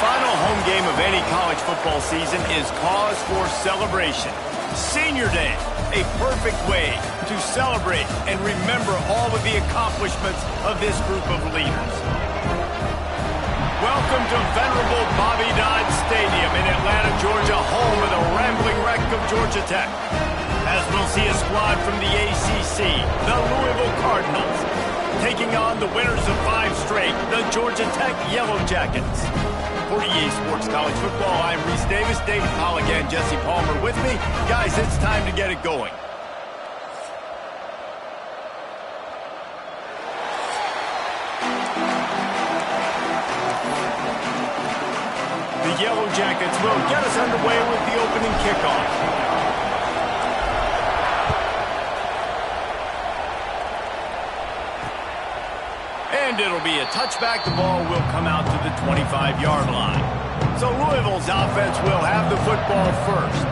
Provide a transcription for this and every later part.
final home game of any college football season is cause for celebration. Senior Day, a perfect way to celebrate and remember all of the accomplishments of this group of leaders. Welcome to venerable Bobby Dodd Stadium in Atlanta, Georgia, home of the rambling wreck of Georgia Tech. As we'll see a squad from the ACC, the Louisville Cardinals, taking on the winners of 5 straight, the Georgia Tech Yellow Jackets. For EA Sports College Football, I'm Reese Davis, David Powell again, Jesse Palmer with me. Guys, it's time to get it going. The Yellow Jackets will get us underway with the opening kickoff. And it'll be a touchback. The ball will come out to the 25-yard line. So Louisville's offense will have the football first.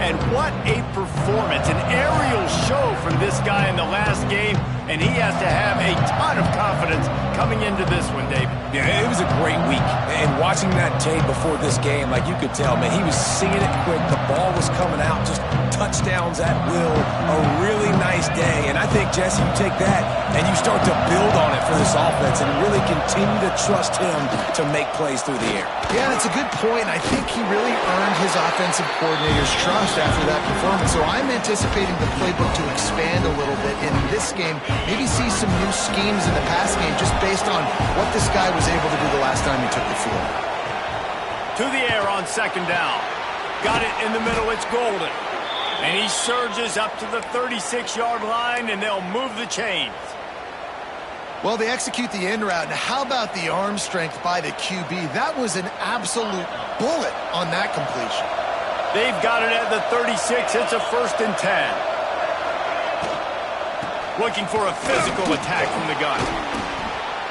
And what a performance, an aerial show from this guy in the last game. And he has to have a ton of confidence coming into this one, David. Yeah, it was a great week. And watching that tape before this game, like you could tell, man, he was singing it quick. The ball was coming out, just touchdowns at will. A really nice day. And I think, Jesse, you take that and you start to build on it for this offense and really continue to trust him to make plays through the air. Yeah, that's a good point. I think he really earned his offensive coordinator's trust after that performance. So I'm anticipating the playbook to expand a little bit in this game. Maybe see some new schemes in the pass game just based on what this guy was able to do the last time he took the field. To the air on second down. Got it in the middle. It's Golden. And he surges up to the 36-yard line, and they'll move the chains. Well, they execute the end route. Now, how about the arm strength by the QB? That was an absolute bullet on that completion. They've got it at the 36. It's a 1st and 10. Looking for a physical attack from the gun.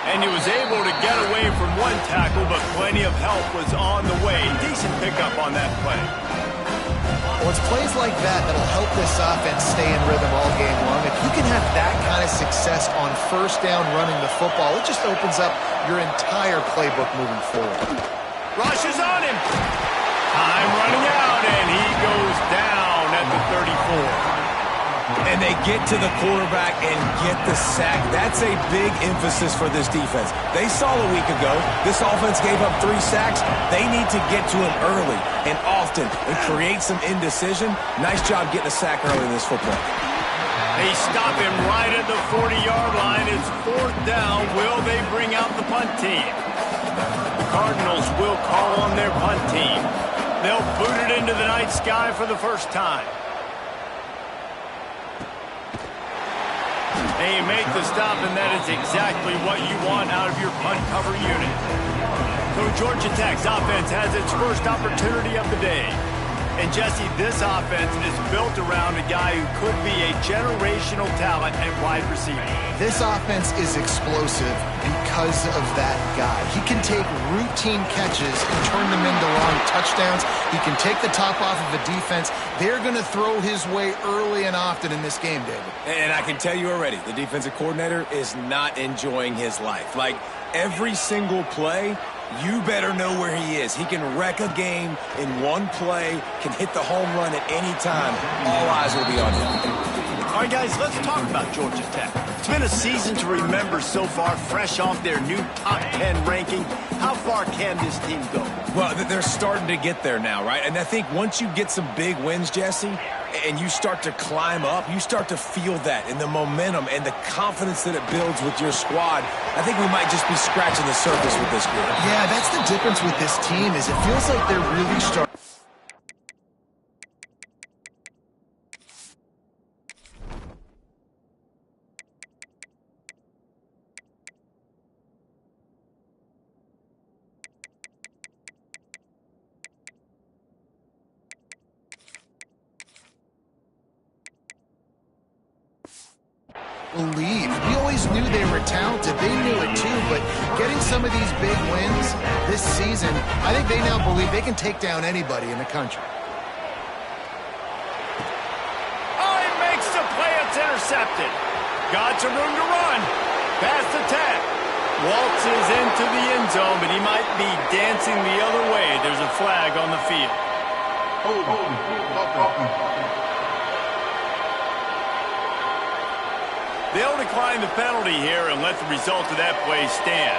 And he was able to get away from one tackle, but plenty of help was on the way. Decent pickup on that play. Well, it's plays like that that'll help this offense stay in rhythm all game long. If you can have that kind of success on 1st down running the football, it just opens up your entire playbook moving forward. Rush is on him. Time running out, and he goes down at the 34. And they get to the quarterback and get the sack. That's a big emphasis for this defense. They saw a week ago, this offense gave up 3 sacks. They need to get to him early and often and create some indecision. Nice job getting a sack early in this football. They stop him right at the 40-yard line. It's 4th down. Will they bring out the punt team? The Cardinals will call on their punt team. They'll boot it into the night sky for the first time. And you make the stop, and that is exactly what you want out of your punt cover unit. So Georgia Tech's offense has its first opportunity of the day. And Jesse, this offense is built around a guy who could be a generational talent at wide receiver. This offense is explosive because of that guy. He can take routine catches and turn them into long touchdowns. He can take the top off of a defense. They're going to throw his way early and often in this game, David. And I can tell you already, the defensive coordinator is not enjoying his life. Like, every single play, you better know where he is. He can wreck a game in one play, can hit the home run at any time. All eyes will be on him. All right, guys, let's talk about Georgia Tech. It's been a season to remember so far, fresh off their new top 10 ranking. How far can this team go? Well, they're starting to get there now, right? And I think once you get some big wins, Jesse, and you start to climb up, you start to feel that and the momentum and the confidence that it builds with your squad. I think we might just be scratching the surface with this group. Yeah, that's the difference with this team is it feels like they're really starting. Believe. We always knew they were talented. They knew it too, but getting some of these big wins this season, I think they now believe they can take down anybody in the country. Oh, he makes the play. It's intercepted. Got some room to run. Past the 10. Waltzes into the end zone, but he might be dancing the other way. There's a flag on the field. They'll decline the penalty here and let the result of that play stand.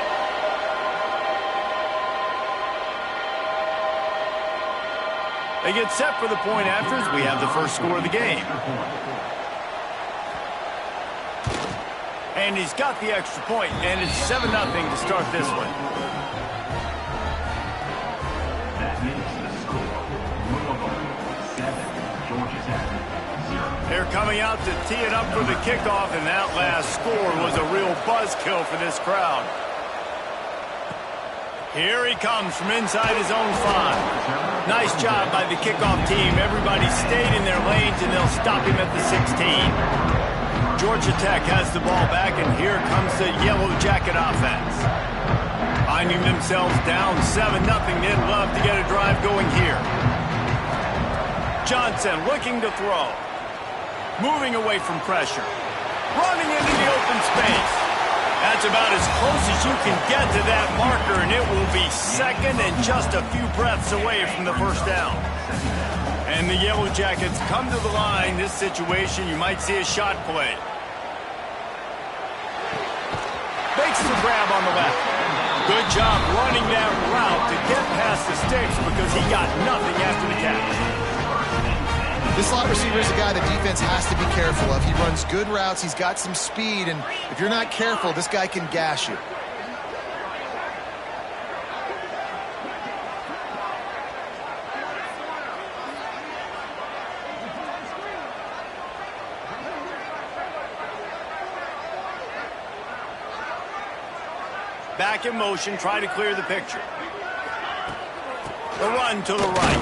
They get set for the point after as we have the first score of the game. And he's got the extra point, and it's 7-0 to start this one. That makes the score Louisville 7, Georgia Tech 0. They're coming out to tee it up for the kickoff, and that last score was a real buzzkill for this crowd. Here he comes from inside his own 5. Nice job by the kickoff team. Everybody stayed in their lanes, and they'll stop him at the 16. Georgia Tech has the ball back, and here comes the Yellow Jacket offense. Finding themselves down 7-0, they'd love to get a drive going here. Johnson looking to throw. Moving away from pressure. Running into the open space. That's about as close as you can get to that marker, and it will be second and just a few breaths away from the first down. And the Yellow Jackets come to the line. This situation, you might see a shot play. Makes the grab on the left. Good job running that route to get past the sticks because he got nothing after the catch. This slot receiver is a guy the defense has to be careful of. He runs good routes. He's got some speed, and if you're not careful, this guy can gash you. Back in motion, try to clear the picture. The run to the right.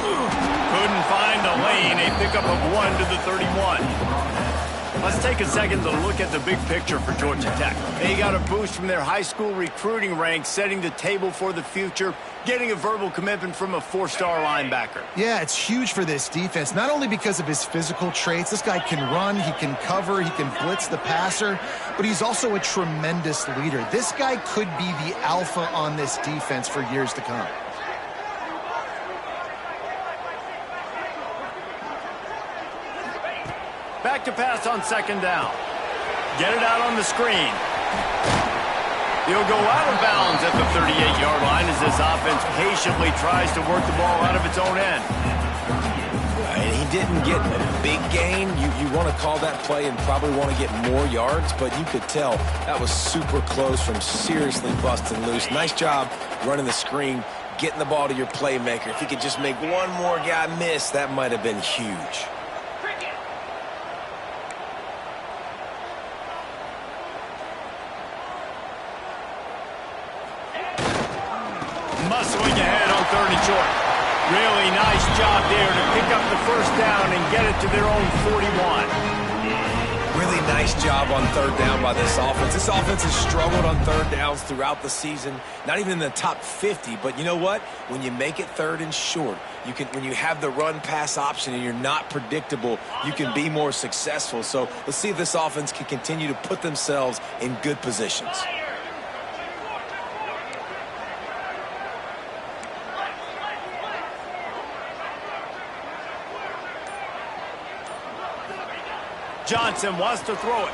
Couldn't find a lane. A pickup of 1 to the 31. Let's take a second to look at the big picture for Georgia Tech. They got a boost from their high school recruiting ranks, setting the table for the future, getting a verbal commitment from a 4-star linebacker. Yeah, it's huge for this defense, not only because of his physical traits. This guy can run, he can cover, he can blitz the passer, but he's also a tremendous leader. This guy could be the alpha on this defense for years to come. Back to pass on second down. Get it out on the screen. He'll go out of bounds at the 38-yard line as this offense patiently tries to work the ball out of its own end. And he didn't get a big gain. You want to call that play and probably want to get more yards, but you could tell that was super close from seriously busting loose. Nice job running the screen, getting the ball to your playmaker. If he could just make one more guy miss, that might have been huge. Muscling ahead on 3rd and short. Really nice job there to pick up the first down and get it to their own 41. Really nice job on 3rd down by this offense. This offense has struggled on 3rd downs throughout the season. Not even in the top 50, but you know what? When you make it 3rd and short, when you have the run-pass option and you're not predictable, you can be more successful. So let's see if this offense can continue to put themselves in good positions. Johnson wants to throw it.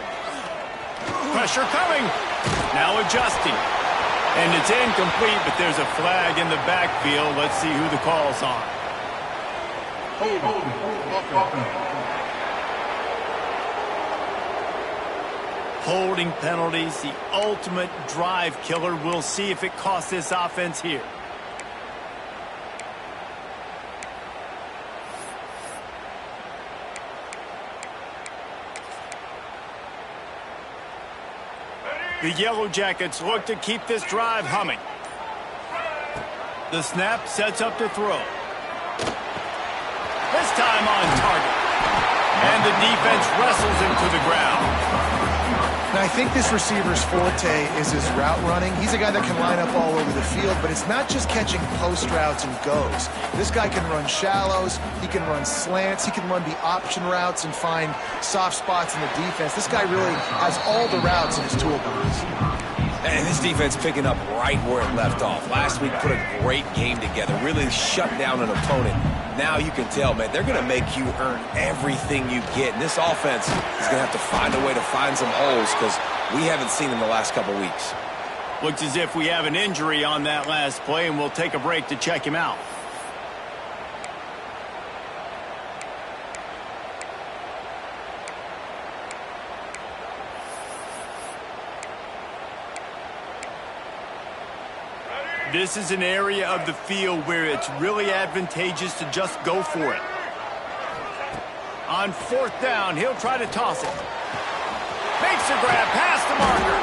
Pressure coming. Now adjusting. And it's incomplete, but there's a flag in the backfield. Let's see who the call's on. Holding penalties, the ultimate drive killer. We'll see if it costs this offense here. The Yellow Jackets look to keep this drive humming. The snap sets up to throw. This time on target. And the defense wrestles him to the ground. Now, I think this receiver's forte is his route running. He's a guy that can line up all over the field, but it's not just catching post routes and goes. This guy can run shallows, he can run slants, he can run the option routes and find soft spots in the defense. This guy really has all the routes in his toolbox. And this defense picking up right where it left off. Last week put a great game together, really shut down an opponent. Now you can tell, man, they're going to make you earn everything you get. And this offense is going to have to find a way to find some holes because we haven't seen them the last couple weeks. Looks as if we have an injury on that last play, and we'll take a break to check him out. This is an area of the field where it's really advantageous to just go for it. On 4th down, he'll try to toss it. Makes a grab past the marker.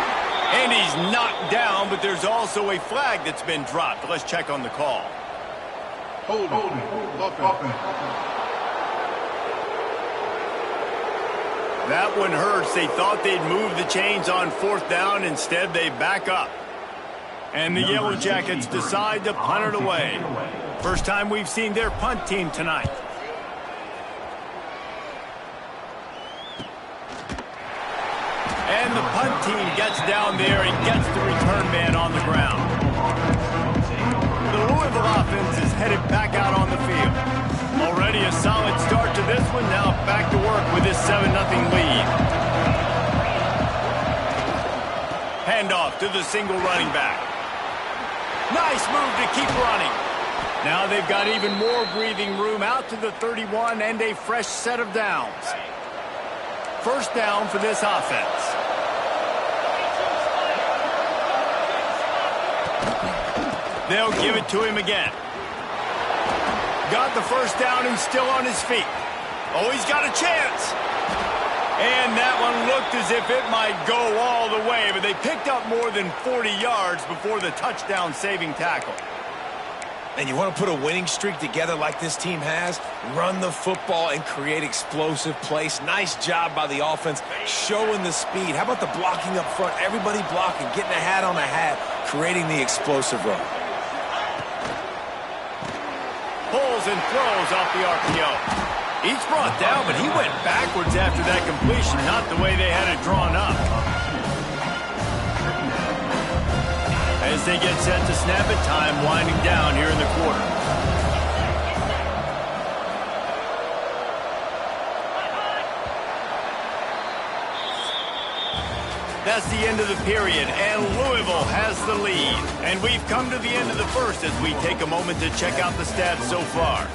And he's knocked down, but there's also a flag that's been dropped. Let's check on the call. Holding. That one hurts. They thought they'd move the chains on 4th down. Instead, they back up. And the Yellow Jackets decide to punt it away. First time we've seen their punt team tonight. And the punt team gets down there and gets the return man on the ground. The Louisville offense is headed back out on the field. Already a solid start to this one. Now back to work with this 7-0 lead. Handoff to the single running back. Nice move to keep running. Now they've got even more breathing room out to the 31 and a fresh set of downs. First down for this offense. They'll give it to him again. Got the first down and still on his feet. Oh, he's got a chance. And that one looked as if it might go all the way, but they picked up more than 40 yards before the touchdown-saving tackle. And you want to put a winning streak together like this team has, run the football and create explosive plays. Nice job by the offense, showing the speed. How about the blocking up front? Everybody blocking, getting a hat on a hat, creating the explosive run. Pulls and throws off the RPO. He's brought down, but he went backwards after that completion, not the way they had it drawn up. As they get set to snap it, time winding down here in the quarter. That's the end of the period, and Louisville has the lead. And we've come to the end of the first as we take a moment to check out the stats so far.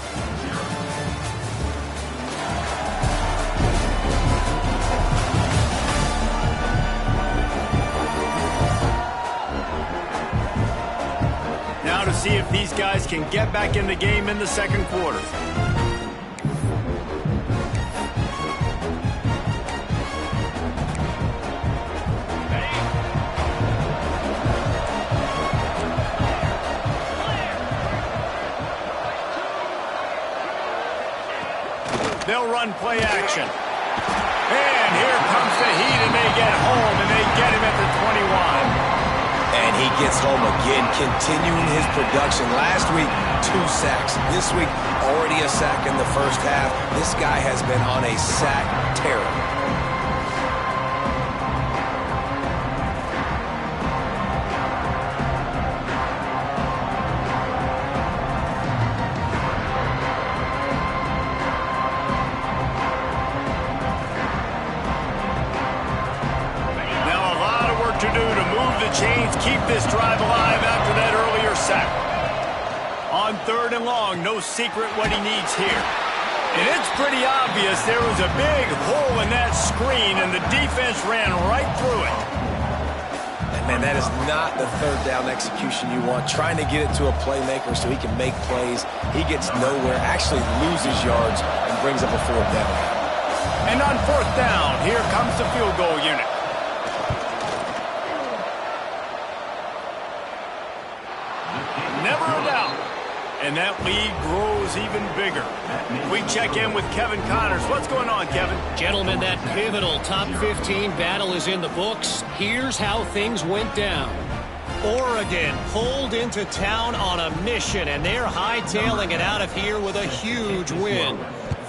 Now to see if these guys can get back in the game in the second quarter. They'll run play action. And here comes the heat, and they get home, and they get him at the 21. And he gets home again, continuing his production. Last week, 2 sacks. This week, already a sack in the first half. This guy has been on a sack tear. Chains keep this drive alive after that earlier sack. On 3rd and long, no secret what he needs here. And it's pretty obvious there was a big hole in that screen, and the defense ran right through it. And man, that is not the 3rd down execution you want. Trying to get it to a playmaker so he can make plays. He gets nowhere, actually loses yards, and brings up a 4th down. And on 4th down, here comes the field goal unit. Never a doubt. And that lead grows even bigger. We check in with Kevin Connors. What's going on, Kevin? Gentlemen, that pivotal top 15 battle is in the books. Here's how things went down. Oregon pulled into town on a mission, and they're hightailing it out of here with a huge win.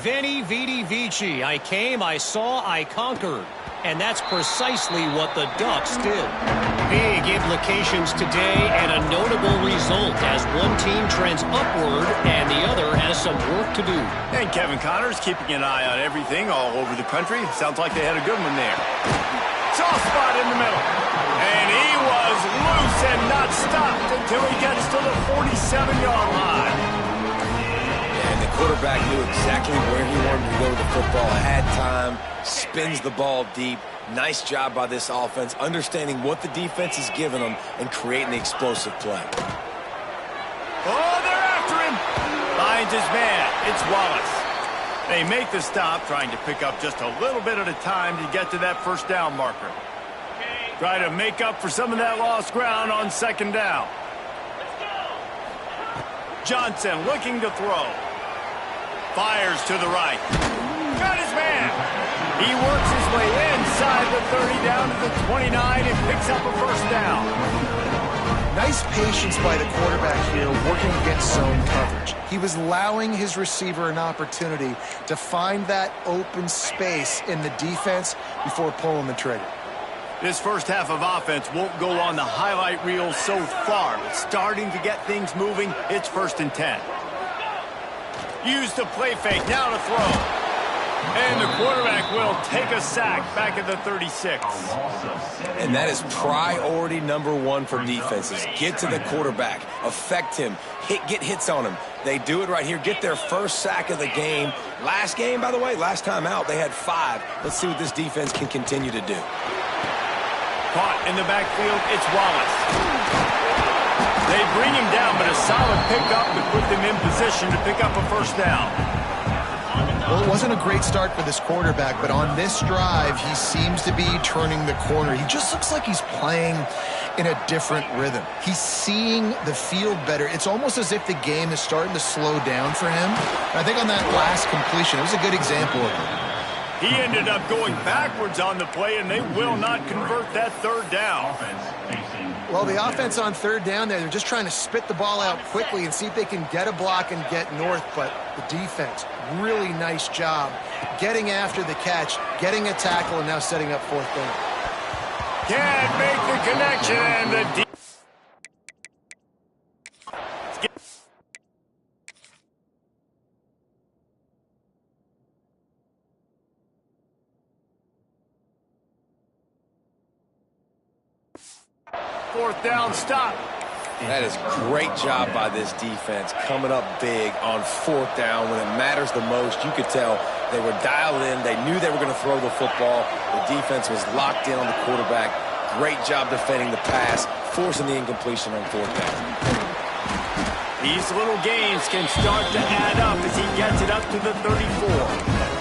Veni, vidi, vici. I came, I saw, I conquered. And that's precisely what the Ducks did. Big implications today and a notable result as one team trends upward and the other has some work to do. And Kevin Connors keeping an eye on everything all over the country. Sounds like they had a good one there. Soft spot in the middle. And he was loose and not stopped until he gets to the 47-yard line. And the quarterback knew exactly where he wanted to go with the football. Had time, spins the ball deep. Nice job by this offense, understanding what the defense is giving them and creating the explosive play. Oh, they're after him. Finds his man. It's Wallace. They make the stop, trying to pick up just a little bit at a time to get to that first down marker. Try to make up for some of that lost ground on second down. Johnson looking to throw. Fires to the right. Got his man. He works his way inside the 30 down to the 29 and picks up a first down. Nice patience by the quarterback here working against zone coverage. He was allowing his receiver an opportunity to find that open space in the defense before pulling the trigger. This first half of offense won't go on the highlight reel so far. But starting to get things moving, it's 1st and 10. Use the play fake, now to throw. And the quarterback will take a sack back at the 36. And that is priority number one for defenses. Get to the quarterback, affect him, get hits on him. They do it right here, get their first sack of the game. Last game, by the way, last time out, they had 5. Let's see what this defense can continue to do. Caught in the backfield, it's Wallace. They bring him down, but a solid pickup to put them in position to pick up a first down. Well, it wasn't a great start for this quarterback, but on this drive, he seems to be turning the corner. He just looks like he's playing in a different rhythm. He's seeing the field better. It's almost as if the game is starting to slow down for him. And I think on that last completion, it was a good example of it. He ended up going backwards on the play, and they will not convert that third down. Well, the offense on third down there, they're just trying to spit the ball out quickly and see if they can get a block and get north, but the defense, really nice job getting after the catch, getting a tackle, and now setting up 4th down. Can't make the connection, and the fourth down stop. That is great job by this defense, coming up big on 4th down when it matters the most. You could tell they were dialed in. They knew they were going to throw the football. The defense was locked in on the quarterback. Great job defending the pass, forcing the incompletion on 4th down. These little gains can start to add up as he gets it up to the 34.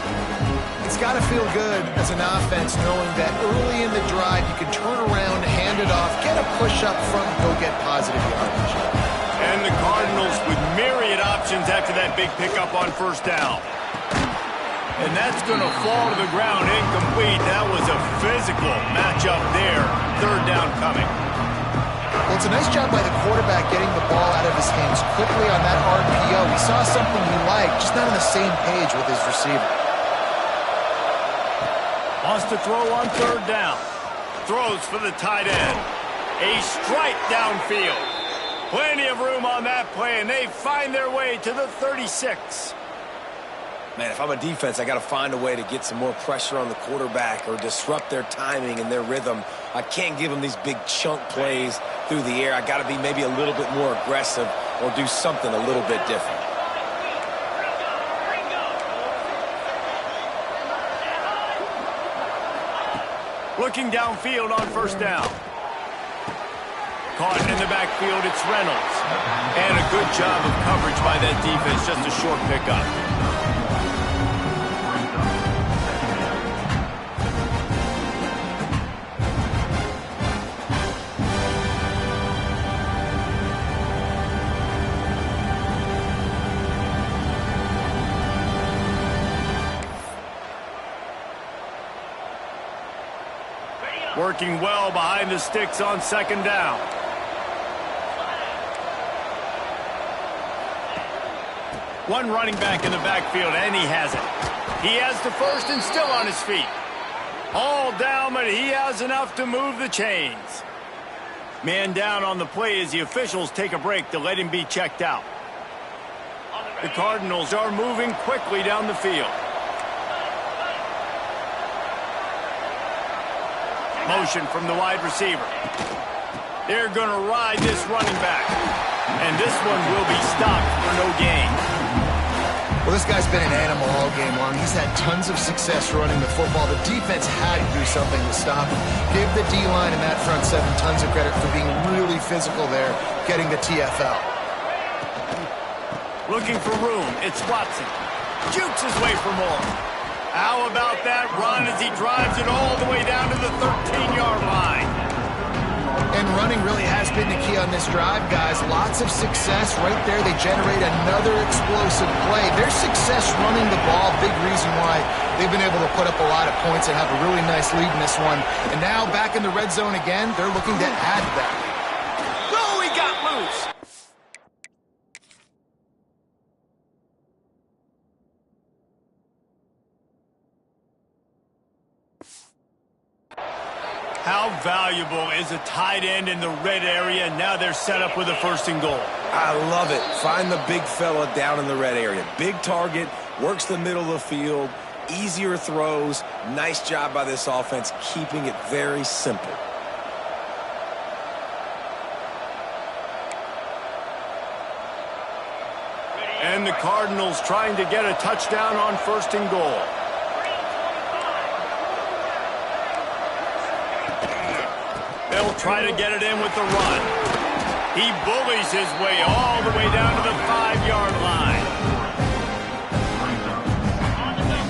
It's got to feel good as an offense knowing that early in the drive you can turn around, hand it off, get a push up front, and go get positive yardage. And the Cardinals with myriad options after that big pickup on 1st down. And that's going to fall to the ground incomplete. That was a physical matchup there. 3rd down coming. Well, it's a nice job by the quarterback getting the ball out of his hands quickly on that RPO. He saw something he liked, just not on the same page with his receiver. Wants to throw on 3rd down. Throws for the tight end. A strike downfield. Plenty of room on that play, and they find their way to the 36. Man, if I'm a defense, I got to find a way to get some more pressure on the quarterback or disrupt their timing and their rhythm. I can't give them these big chunk plays through the air. I got to be maybe a little bit more aggressive or do something a little bit different. Looking downfield on 1st down. Caught in the backfield, it's Reynolds. And a good job of coverage by that defense, just a short pickup. Working well behind the sticks on 2nd down. One running back in the backfield, and he has it. He has the first and still on his feet. All down, but he has enough to move the chains. Man down on the play as the officials take a break to let him be checked out. The Cardinals are moving quickly down the field. Motion from the wide receiver. They're going to ride this running back. And this one will be stopped for no gain. Well, this guy's been an animal all game long. He's had tons of success running the football. The defense had to do something to stop him. Give the D-line and that front seven tons of credit for being really physical there, getting the TFL. Looking for room, it's Watson. Jukes his way for more. How about that run as he drives it all the way down to the 13-yard line? And running really has been the key on this drive, guys. Lots of success right there. They generate another explosive play. Their success running the ball, big reason why they've been able to put up a lot of points and have a really nice lead in this one. And now back in the red zone again, they're looking to add to that lead. Oh, he got loose. How valuable is a tight end in the red area? Now they're set up with a 1st and goal. I love it. Find the big fella down in the red area. Big target, works the middle of the field, easier throws. Nice job by this offense, keeping it very simple. And the Cardinals trying to get a touchdown on 1st and goal. They'll try to get it in with the run. He bullies his way all the way down to the 5-yard line.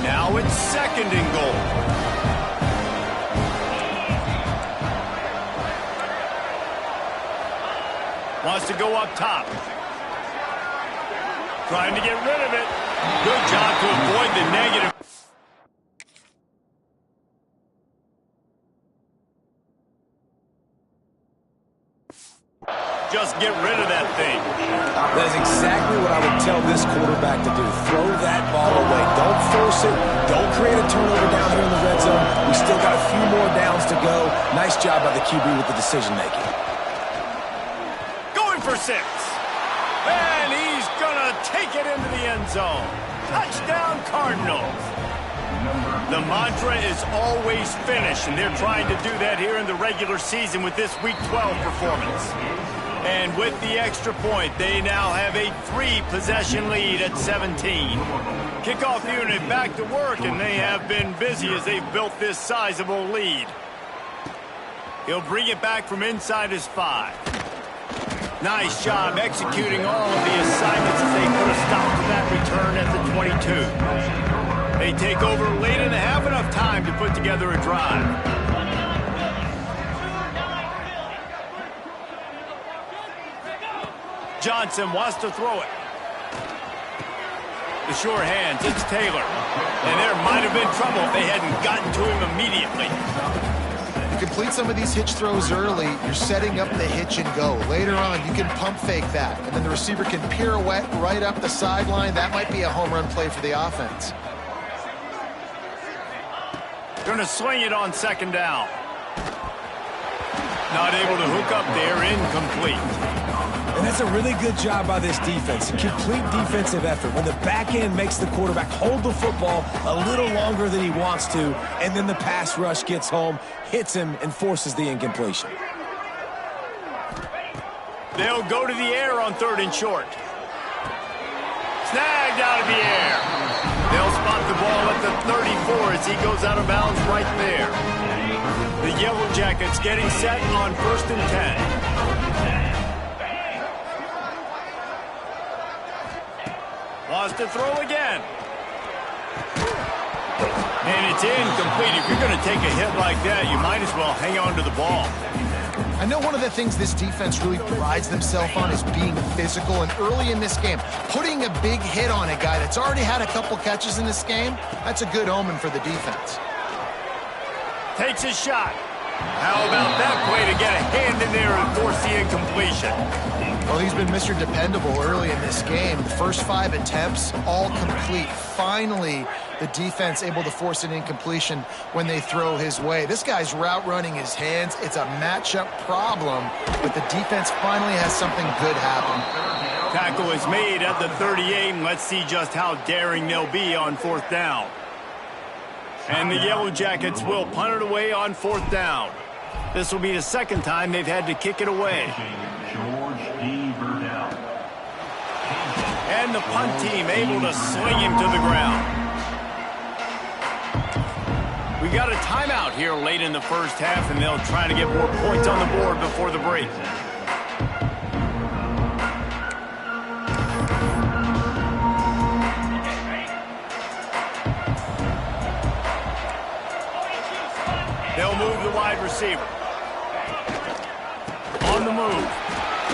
Now it's 2nd and goal. Wants to go up top. Trying to get rid of it. Good job to avoid the negative. Just get rid of that thing. That is exactly what I would tell this quarterback to do. Throw that ball away. Don't force it. Don't create a turnover down here in the red zone. We still got a few more downs to go. Nice job by the QB with the decision-making. Going for 6. And he's going to take it into the end zone. Touchdown, Cardinals. The mantra is always finish, and they're trying to do that here in the regular season with this Week 12 performance. And with the extra point, they now have a 3-possession lead at 17. Kickoff unit back to work, and they have been busy as they've built this sizable lead. He'll bring it back from inside his 5. Nice job executing all of the assignments as they put a stop to that return at the 22. They take over late and have enough time to put together a drive. Johnson wants to throw it. The sure hands, it's Taylor. And there might have been trouble if they hadn't gotten to him immediately. You complete some of these hitch throws early, you're setting up the hitch and go. Later on, you can pump fake that, and then the receiver can pirouette right up the sideline. That might be a home run play for the offense. Going to swing it on 2nd down. Not able to hook up there, incomplete. And that's a really good job by this defense. A complete defensive effort. When the back end makes the quarterback hold the football a little longer than he wants to, and then the pass rush gets home, hits him, and forces the incompletion. They'll go to the air on 3rd and short. Snagged out of the air. They'll spot the ball at the 34 as he goes out of bounds right there. The Yellow Jackets getting set on 1st and 10. Wants to throw again. And it's incomplete. If you're going to take a hit like that, you might as well hang on to the ball. I know one of the things this defense really prides themselves on is being physical, and early in this game, putting a big hit on a guy that's already had a couple catches in this game, that's a good omen for the defense. Takes a shot. How about that play to get a hand in there and force the incompletion? Well, he's been Mr. Dependable early in this game. The first 5 attempts, all complete. Finally, the defense able to force an incompletion when they throw his way. This guy's route running his hands. It's a matchup problem, but the defense finally has something good happen. Tackle is made at the 38, and let's see just how daring they'll be on 4th down. And the Yellow Jackets will punt it away on 4th down. This will be the second time they've had to kick it away. And the punt team able to sling him to the ground. We got a timeout here late in the first half, and they'll try to get more points on the board before the break. They'll move the wide receiver. On the move.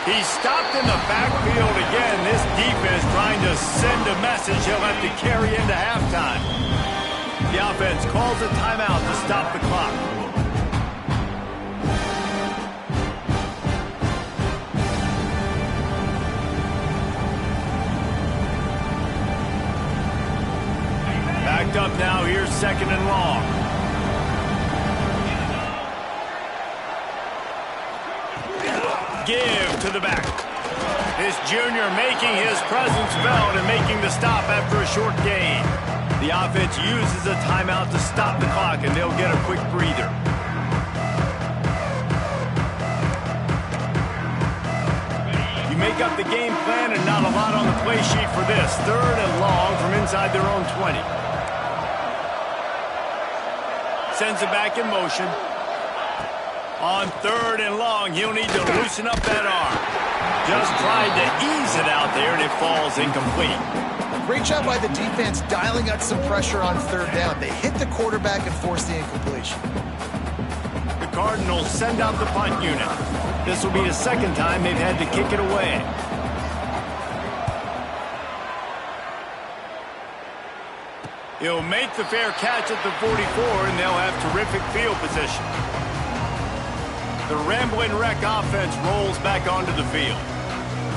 He's stopped in the backfield again. This defense trying to send a message he'll have to carry into halftime. The offense calls a timeout to stop the clock. Backed up now. Here's 2nd and long. Give to the back. This junior making his presence felt and making the stop after a short gain. The offense uses a timeout to stop the clock, and they'll get a quick breather. You make up the game plan and not a lot on the play sheet for this. 3rd and long from inside their own 20. Sends it back in motion. On 3rd and long, he'll need to loosen up that arm. Just tried to ease it out there, and it falls incomplete. Great job by the defense dialing up some pressure on 3rd down. They hit the quarterback and force the incompletion. The Cardinals send out the punt unit. This will be the second time they've had to kick it away. He'll make the fair catch at the 44, and they'll have terrific field position. The Rambling Wreck offense rolls back onto the field.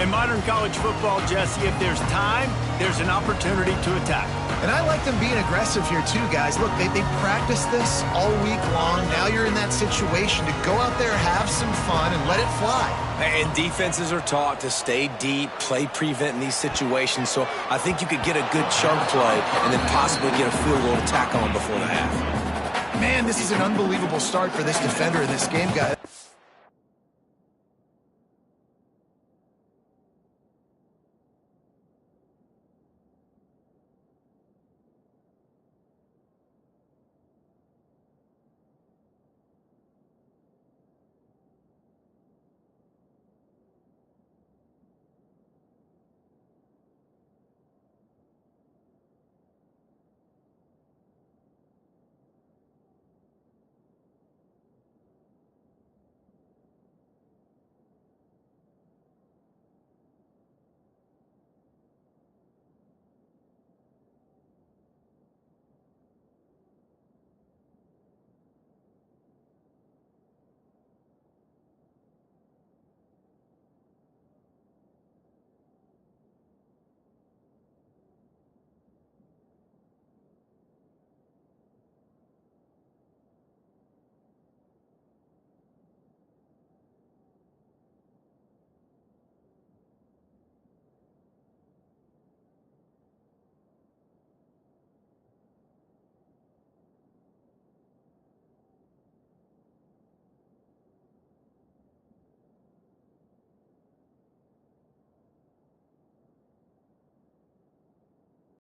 In modern college football, Jesse, if there's time, there's an opportunity to attack. And I like them being aggressive here too, guys. Look, they practiced this all week long. Now you're in that situation to go out there, have some fun, and let it fly. And defenses are taught to stay deep, play prevent in these situations. So I think you could get a good chunk play and then possibly get a field goal to tack on before the half. Man, this is an unbelievable start for this defender in this game, guys.